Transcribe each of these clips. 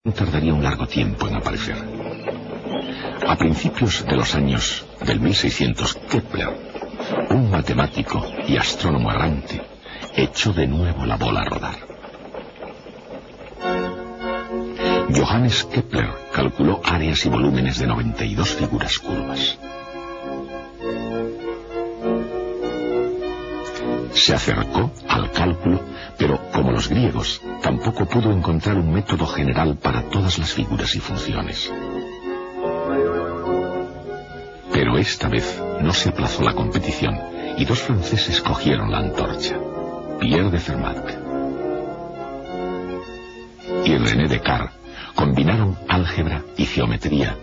tardaría un largo tiempo en aparecer. A principios de los años del 1600, Kepler, un matemático y astrónomo errante, echó de nuevo la bola a rodar. Johannes Kepler calculó áreas y volúmenes de 92 figuras curvas. Se acercó al cálculo, pero como los griegos, tampoco pudo encontrar un método general para todas las figuras y funciones. Pero esta vez no se aplazó la competición y dos franceses cogieron la antorcha, Pierre de Fermat y René Descartes. Combinaron álgebra y geometría,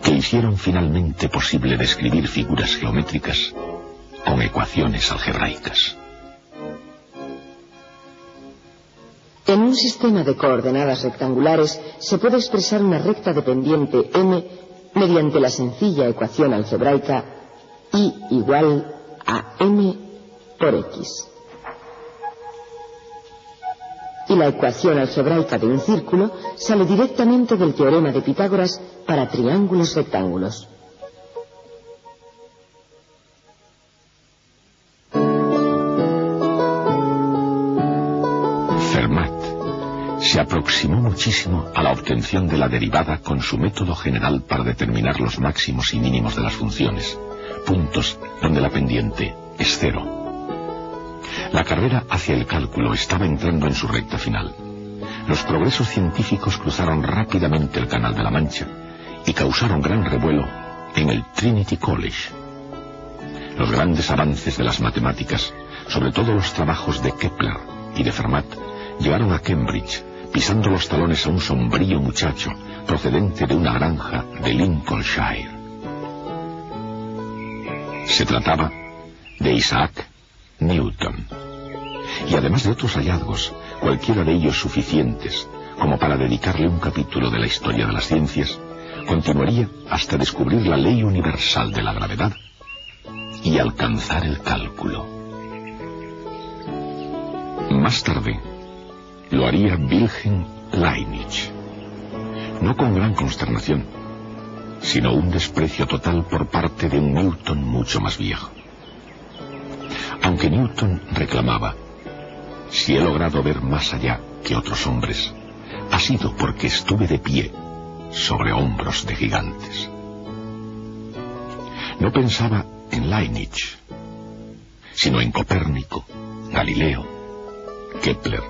que hicieron finalmente posible describir figuras geométricas con ecuaciones algebraicas. En un sistema de coordenadas rectangulares se puede expresar una recta de pendiente m mediante la sencilla ecuación algebraica y igual a m por x. Y la ecuación algebraica de un círculo sale directamente del teorema de Pitágoras para triángulos rectángulos. Fermat se aproximó muchísimo a la obtención de la derivada con su método general para determinar los máximos y mínimos de las funciones, puntos donde la pendiente es cero. La carrera hacia el cálculo estaba entrando en su recta final. Los progresos científicos cruzaron rápidamente el Canal de la Mancha y causaron gran revuelo en el Trinity College. Los grandes avances de las matemáticas, sobre todo los trabajos de Kepler y de Fermat, llegaron a Cambridge, pisando los talones a un sombrío muchacho procedente de una granja de Lincolnshire. Se trataba de Isaac Newton, y además de otros hallazgos, cualquiera de ellos suficientes como para dedicarle un capítulo de la historia de las ciencias, continuaría hasta descubrir la ley universal de la gravedad y alcanzar el cálculo. Más tarde lo haría Wilhelm Leibniz, no con gran consternación, sino un desprecio total por parte de un Newton mucho más viejo. Aunque Newton reclamaba: si he logrado ver más allá que otros hombres, ha sido porque estuve de pie sobre hombros de gigantes. No pensaba en Leibniz, sino en Copérnico, Galileo, Kepler.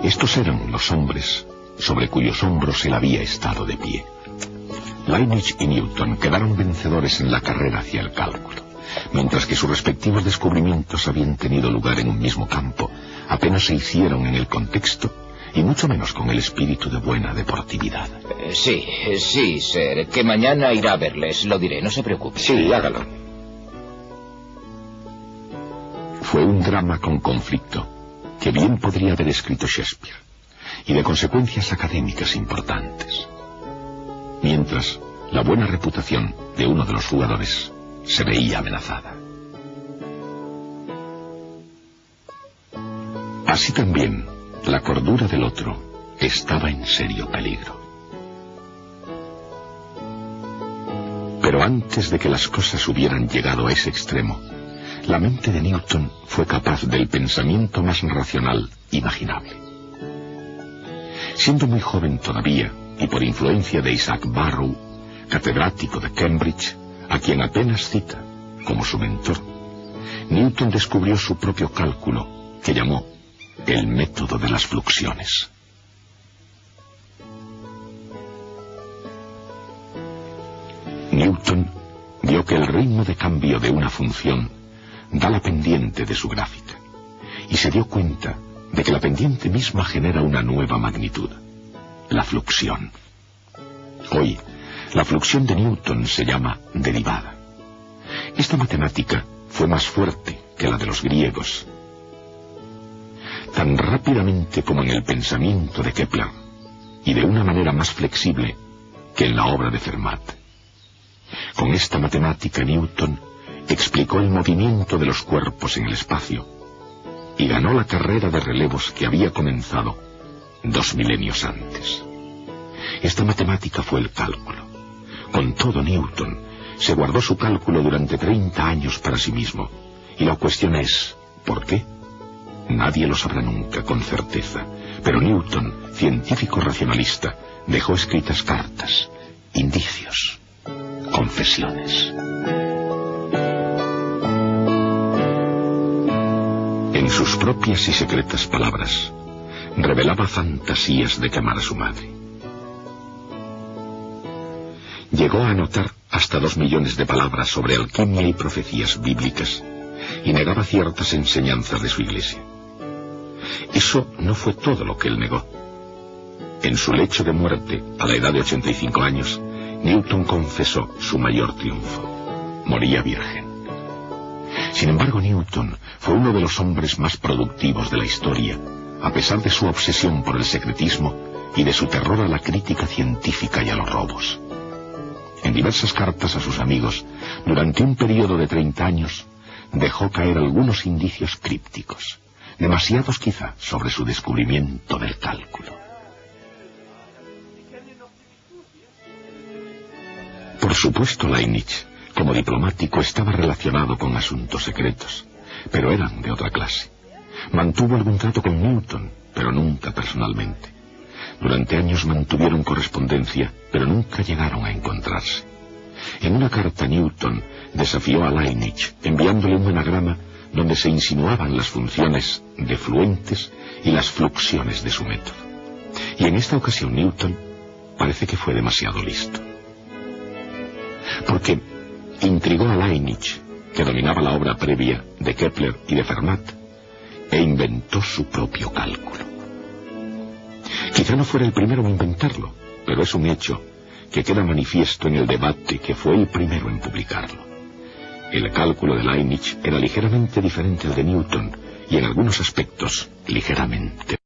Estos eran los hombres sobre cuyos hombros él había estado de pie. Leibniz y Newton quedaron vencedores en la carrera hacia el cálculo. Mientras que sus respectivos descubrimientos habían tenido lugar en un mismo campo, apenas se hicieron en el contexto y mucho menos con el espíritu de buena deportividad. Sí, Sir, que mañana irá a verles, lo diré, no se preocupe. Sí, hágalo. Fue un drama con conflicto que bien podría haber escrito Shakespeare, y de consecuencias académicas importantes. Mientras, la buena reputación de uno de los jugadores se veía amenazada. Así también, la cordura del otro estaba en serio peligro. Pero antes de que las cosas hubieran llegado a ese extremo, la mente de Newton fue capaz del pensamiento más racional imaginable. Siendo muy joven todavía, y por influencia de Isaac Barrow, catedrático de Cambridge, a quien apenas cita como su mentor, Newton descubrió su propio cálculo, que llamó el método de las fluxiones. Newton vio que el ritmo de cambio de una función da la pendiente de su gráfica, y se dio cuenta de que la pendiente misma genera una nueva magnitud, la fluxión. Hoy, la fluxión de Newton se llama derivada. Esta matemática fue más fuerte que la de los griegos. Tan rápidamente como en el pensamiento de Kepler, y de una manera más flexible que en la obra de Fermat. Con esta matemática Newton explicó el movimiento de los cuerpos en el espacio, y ganó la carrera de relevos que había comenzado 2 milenios antes. Esta matemática fue el cálculo. Con todo, Newton se guardó su cálculo durante 30 años para sí mismo. Y la cuestión es, ¿por qué? Nadie lo sabrá nunca con certeza. Pero Newton, científico racionalista, dejó escritas cartas, indicios, confesiones. En sus propias y secretas palabras, revelaba fantasías de quemar a su madre. Llegó a anotar hasta 2 millones de palabras sobre alquimia y profecías bíblicas, y negaba ciertas enseñanzas de su iglesia. Eso no fue todo lo que él negó. En su lecho de muerte, a la edad de 85 años, Newton confesó su mayor triunfo: moría virgen. Sin embargo, Newton fue uno de los hombres más productivos de la historia, a pesar de su obsesión por el secretismo y de su terror a la crítica científica y a los robos. En diversas cartas a sus amigos, durante un periodo de 30 años, dejó caer algunos indicios crípticos, demasiados quizá, sobre su descubrimiento del cálculo. Por supuesto, Leibniz, como diplomático, estaba relacionado con asuntos secretos, pero eran de otra clase. Mantuvo algún trato con Newton, pero nunca personalmente. Durante años mantuvieron correspondencia, pero nunca llegaron a encontrarse. En una carta, Newton desafió a Leibniz, enviándole un anagrama donde se insinuaban las funciones de fluentes y las fluxiones de su método. Y en esta ocasión Newton parece que fue demasiado listo. Porque intrigó a Leibniz, que dominaba la obra previa de Kepler y de Fermat, e inventó su propio cálculo. Quizá no fuera el primero en inventarlo, pero es un hecho que queda manifiesto en el debate que fue el primero en publicarlo. El cálculo de Leibniz era ligeramente diferente al de Newton, y en algunos aspectos ligeramente